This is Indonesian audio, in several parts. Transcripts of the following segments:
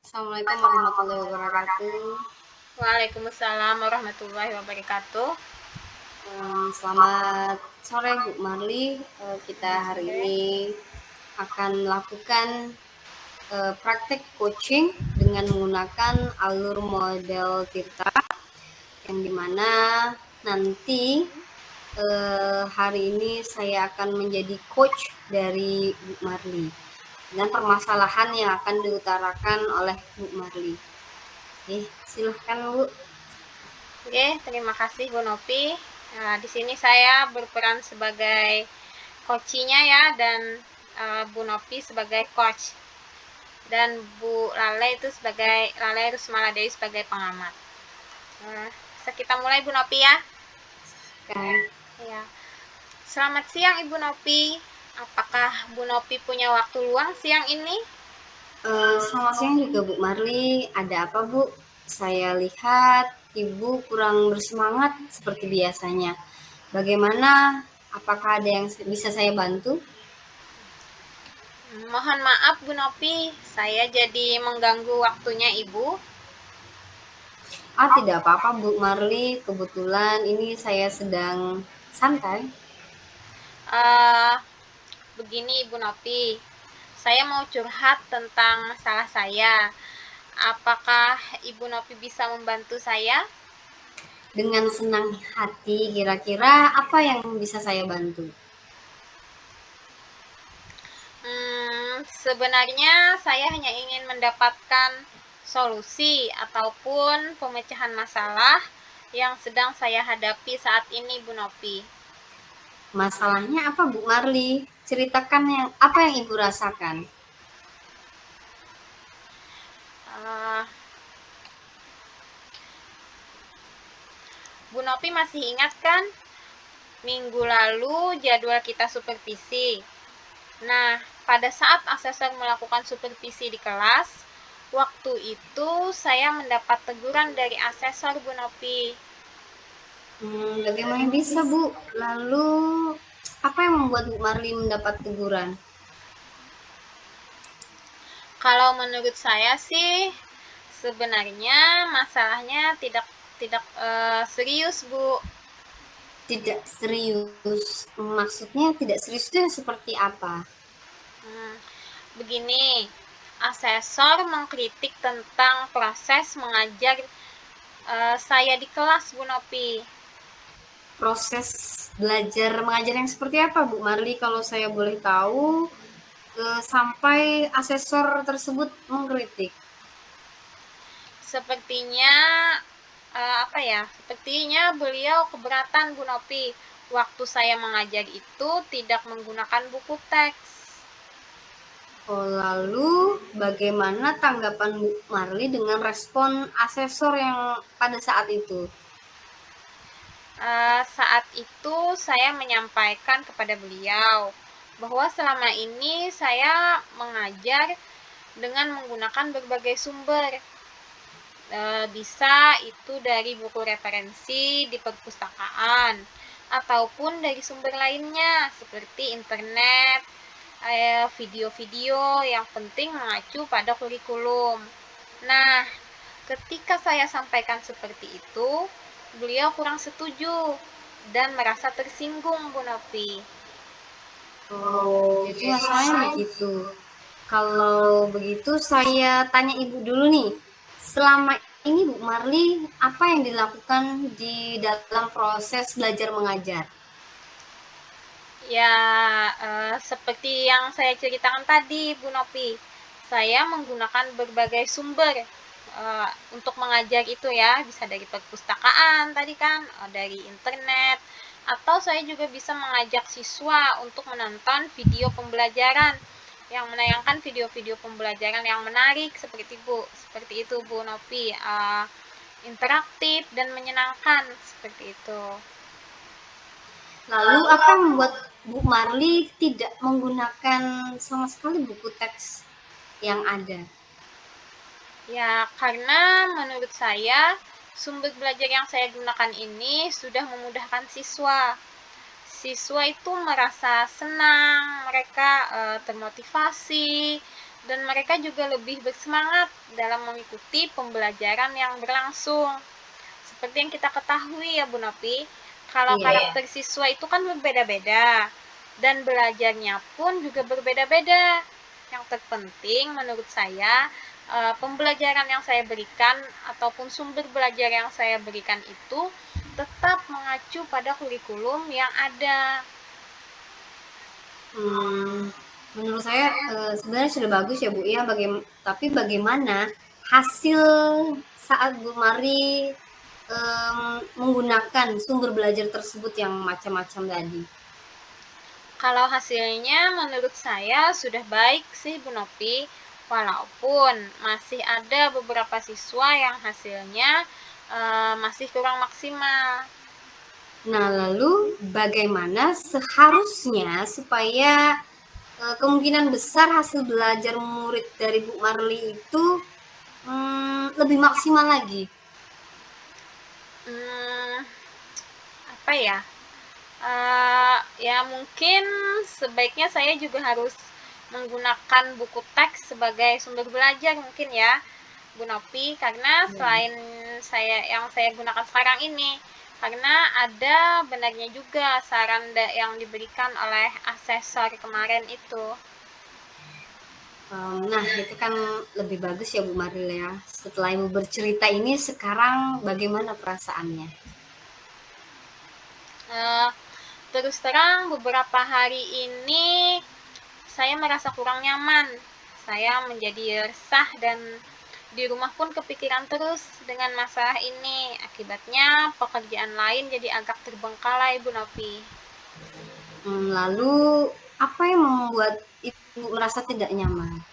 Assalamualaikum warahmatullahi wabarakatuh. Waalaikumsalam warahmatullahi wabarakatuh. Selamat sore Bu Marli. Kita Selamat hari sore. ini akan melakukan praktek coaching dengan menggunakan alur model Tirta, yang dimana nanti hari ini saya akan menjadi coach dari Bu Marli dengan permasalahan yang akan diutarakan oleh Bu Marli. Silahkan Bu. Oke, terima kasih Bu Nopi. Nah, di sini saya berperan sebagai coachnya ya, dan Bu Nopi sebagai coach, dan Bu Lale itu sebagai Lale Rusmaladewi sebagai pengamat. Bisa kita mulai Bu Nopi ya? Oke. Ya. Selamat siang Ibu Nopi. Apakah Bu Nopi punya waktu luang siang ini? Selamat siang juga Bu Marli. Ada apa Bu? Saya lihat Ibu kurang bersemangat seperti biasanya. Bagaimana? Apakah ada yang bisa saya bantu? Mohon maaf Bu Nopi, saya jadi mengganggu waktunya Ibu. Tidak apa-apa Bu Marli. Kebetulan ini saya sedang santai. Begini Ibu Nopi, saya mau curhat tentang masalah saya. Apakah Ibu Nopi bisa membantu saya? Dengan senang hati, kira-kira apa yang bisa saya bantu? Sebenarnya saya hanya ingin mendapatkan solusi ataupun pemecahan masalah yang sedang saya hadapi saat ini Bu Nopi. Masalahnya apa Bu Marli? Ceritakan apa yang Ibu rasakan. Bu Nopi masih ingat kan? Minggu lalu jadwal kita supervisi. Nah, pada saat asesor melakukan supervisi di kelas, waktu itu saya mendapat teguran dari asesor Bu Nopi. Bagaimana bisa Bu? Lalu apa yang membuat Bu Marli mendapat teguran? Kalau menurut saya sih sebenarnya masalahnya tidak serius Bu. Tidak serius, maksudnya tidak serius itu seperti apa? Begini, asesor mengkritik tentang proses mengajar saya di kelas Bu Nopi. Proses belajar mengajar yang seperti apa Bu Marli, kalau saya boleh tahu, sampai asesor tersebut mengkritik? Sepertinya sepertinya beliau keberatan Bu Nopi. Waktu saya mengajar itu tidak menggunakan buku teks. Lalu bagaimana tanggapan Bu Marli dengan respon asesor yang pada saat itu? Saat itu saya menyampaikan kepada beliau bahwa selama ini saya mengajar dengan menggunakan berbagai sumber. Bisa itu dari buku referensi di perpustakaan ataupun dari sumber lainnya seperti internet, video-video yang penting mengacu pada kurikulum. Nah, ketika saya sampaikan seperti itu, beliau kurang setuju dan merasa tersinggung Bu Nopi. Jadi masalahnya begitu. Kalau begitu saya tanya Ibu dulu nih. Selama ini Bu Marli, apa yang dilakukan di dalam proses belajar mengajar? Ya, seperti yang saya ceritakan tadi Bu Nopi, saya menggunakan berbagai sumber untuk mengajar itu ya, bisa dari perpustakaan tadi kan, dari internet, atau saya juga bisa mengajak siswa untuk menonton video pembelajaran yang menayangkan video-video pembelajaran yang menarik seperti itu Bu Nopi, interaktif dan menyenangkan seperti itu. Lalu apa yang membuat Bu Marli tidak menggunakan sama sekali buku teks yang ada? Ya, karena menurut saya sumber belajar yang saya gunakan ini sudah memudahkan siswa. Siswa itu merasa senang, mereka termotivasi dan mereka juga lebih bersemangat dalam mengikuti pembelajaran yang berlangsung. Seperti yang kita ketahui ya Bu Nopi, kalau karakter siswa itu kan berbeda-beda dan belajarnya pun juga berbeda-beda. Yang terpenting menurut saya, pembelajaran yang saya berikan ataupun sumber belajar yang saya berikan itu tetap mengacu pada kurikulum yang ada. Menurut saya sebenarnya sudah bagus ya Bu ya. Tapi bagaimana hasil saat Bu Mari menggunakan sumber belajar tersebut yang macam-macam tadi? Kalau hasilnya menurut saya sudah baik sih Bu Nopi, walaupun masih ada beberapa siswa yang hasilnya masih kurang maksimal. Nah, lalu bagaimana seharusnya supaya kemungkinan besar hasil belajar murid dari Bu Marli itu lebih maksimal lagi? Apa ya? Ya mungkin sebaiknya saya juga harus menggunakan buku teks sebagai sumber belajar mungkin ya Bu Nopi, karena selain yang saya gunakan sekarang ini, karena ada benarnya juga saran yang diberikan oleh asesor kemarin itu. Nah, itu kan lebih bagus ya Bu Maril ya. Setelah Ibu bercerita ini, sekarang bagaimana perasaannya? Terus terang beberapa hari ini saya merasa kurang nyaman. Saya menjadi resah dan di rumah pun kepikiran terus dengan masalah ini. Akibatnya pekerjaan lain jadi agak terbengkalai Bu Nopi. Lalu apa yang membuat Ibu merasa tidak nyaman?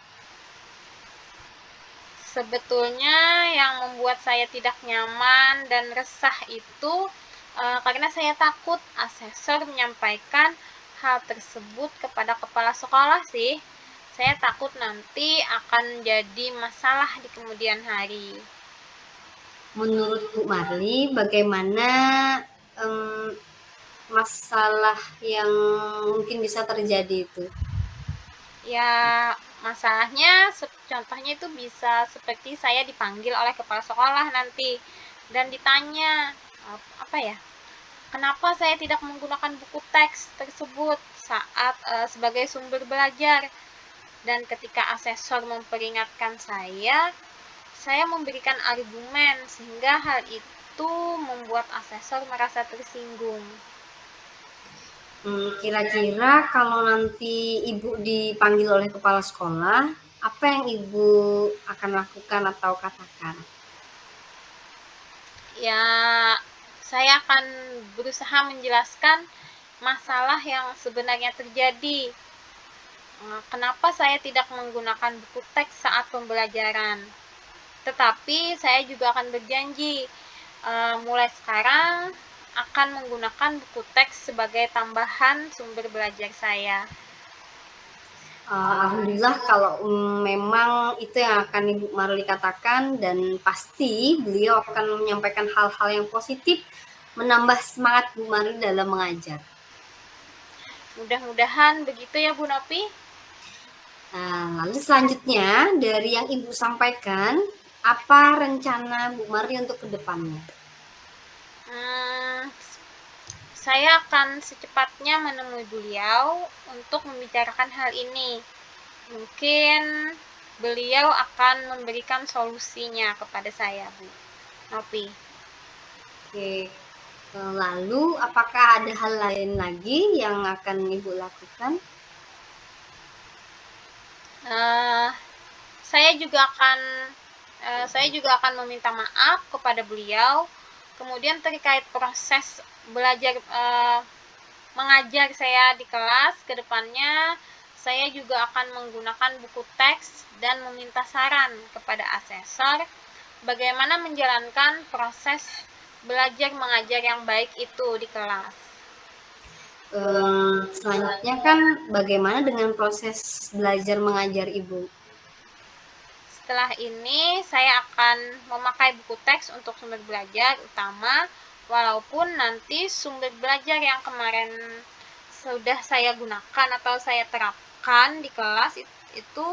Sebetulnya yang membuat saya tidak nyaman dan resah itu karena saya takut asesor menyampaikan hal tersebut kepada kepala sekolah sih. Saya takut nanti akan jadi masalah di kemudian hari. Menurut Bu Marli, bagaimana masalah yang mungkin bisa terjadi itu? Ya, masalahnya contohnya itu bisa seperti saya dipanggil oleh kepala sekolah nanti dan ditanya apa ya? Kenapa saya tidak menggunakan buku teks tersebut saat sebagai sumber belajar? Dan ketika asesor memperingatkan saya memberikan argumen sehingga hal itu membuat asesor merasa tersinggung. Kira-kira kalau nanti Ibu dipanggil oleh kepala sekolah, apa yang Ibu akan lakukan atau katakan? Ya, saya akan berusaha menjelaskan masalah yang sebenarnya terjadi. Kenapa saya tidak menggunakan buku teks saat pembelajaran? Tetapi saya juga akan berjanji mulai sekarang akan menggunakan buku teks sebagai tambahan sumber belajar saya. Alhamdulillah kalau memang itu yang akan Ibu Marli katakan, dan pasti beliau akan menyampaikan hal-hal yang positif, menambah semangat Bu Marli dalam mengajar. Mudah-mudahan begitu ya Bu Nopi. Lalu selanjutnya dari yang Ibu sampaikan, apa rencana Bu Marli untuk kedepannya? Saya akan secepatnya menemui beliau untuk membicarakan hal ini. Mungkin beliau akan memberikan solusinya kepada saya, Bu Nopi. Oke, lalu apakah ada hal lain lagi yang akan Ibu lakukan? Saya juga akan meminta maaf kepada beliau. Kemudian terkait proses belajar mengajar saya di kelas ke depannya, saya juga akan menggunakan buku teks dan meminta saran kepada asesor bagaimana menjalankan proses belajar mengajar yang baik itu di kelas. Selanjutnya kan bagaimana dengan proses belajar mengajar Ibu? Setelah ini saya akan memakai buku teks untuk sumber belajar utama, walaupun nanti sumber belajar yang kemarin sudah saya gunakan atau saya terapkan di kelas itu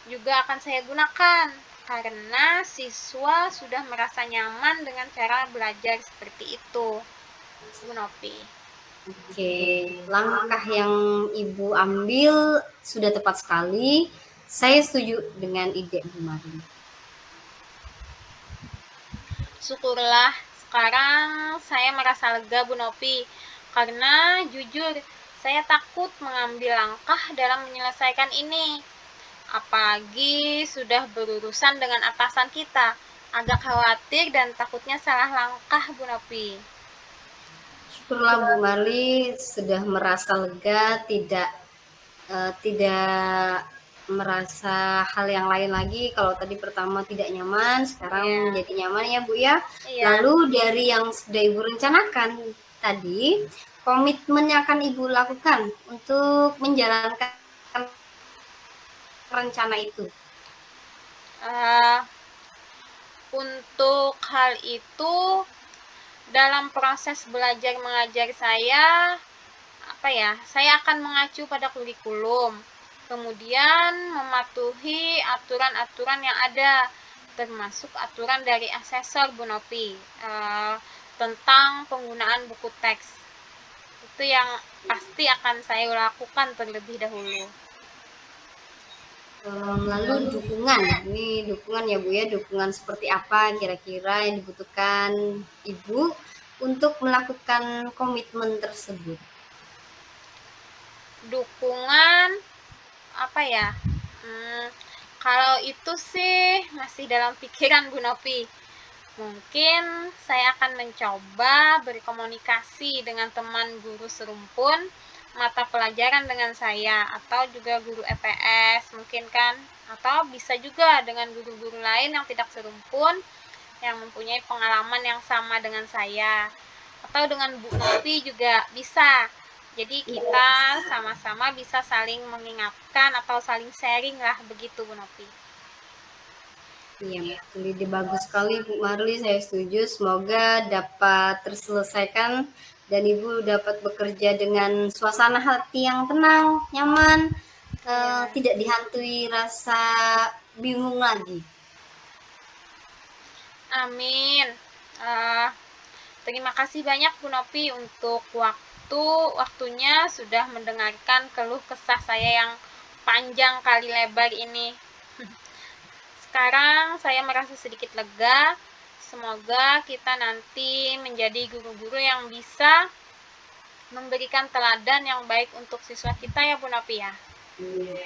juga akan saya gunakan karena siswa sudah merasa nyaman dengan cara belajar seperti itu, Bu Nopi. Oke, langkah yang Ibu ambil sudah tepat sekali. Saya setuju dengan ide Bu Marli. Syukurlah sekarang saya merasa lega, Bu Nopi, karena jujur saya takut mengambil langkah dalam menyelesaikan ini. Apalagi sudah berurusan dengan atasan kita. Agak khawatir dan takutnya salah langkah, Bu Nopi. Syukurlah Bu Marli sudah merasa lega, tidak merasa hal yang lain lagi. Kalau tadi pertama tidak nyaman, sekarang menjadi nyaman ya Bu ya. Lalu dari yang sudah Ibu rencanakan tadi, komitmen yang akan Ibu lakukan untuk menjalankan rencana itu? Untuk hal itu, dalam proses belajar mengajar saya akan mengacu pada kurikulum, kemudian mematuhi aturan-aturan yang ada, termasuk aturan dari asesor Bu Nopi tentang penggunaan buku teks. Itu yang pasti akan saya lakukan terlebih dahulu. Lalu dukungan, ini dukungan ya Bu ya, dukungan seperti apa kira-kira yang dibutuhkan Ibu untuk melakukan komitmen tersebut? Dukungan kalau itu sih masih dalam pikiran Bu Nopi. Mungkin saya akan mencoba berkomunikasi dengan teman guru serumpun mata pelajaran dengan saya, atau juga guru EPS mungkin kan, atau bisa juga dengan guru-guru lain yang tidak serumpun yang mempunyai pengalaman yang sama dengan saya, atau dengan Bu Nopi juga bisa. Jadi kita sama-sama bisa saling mengingatkan atau saling sharing lah begitu, Bu Nopi. Iya, ide bagus sekali Bu Marli, saya setuju. Semoga dapat terselesaikan dan Ibu dapat bekerja dengan suasana hati yang tenang, nyaman, tidak dihantui rasa bingung lagi. Amin. Terima kasih banyak Bu Nopi untuk waktunya sudah mendengarkan keluh kesah saya yang panjang kali lebar ini. Sekarang saya merasa sedikit lega. Semoga kita nanti menjadi guru-guru yang bisa memberikan teladan yang baik untuk siswa kita ya Bu Nopi ya.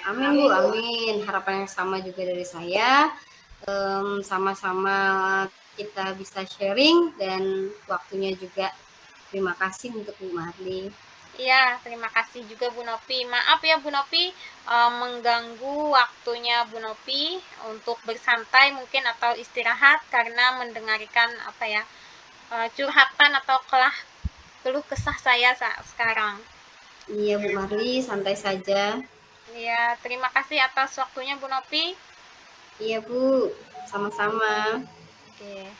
Amin Bu, amin. Harapan yang sama juga dari saya. Sama-sama kita bisa sharing dan waktunya juga. Terima kasih untuk Bu Marli. Iya, terima kasih juga Bu Nopi. Maaf ya Bu Nopi mengganggu waktunya Bu Nopi untuk bersantai mungkin atau istirahat karena mendengarkan curhatan atau keluh kesah saya sekarang. Iya Bu Marli, santai saja. Iya, terima kasih atas waktunya Bu Nopi. Iya Bu, sama-sama. Oke.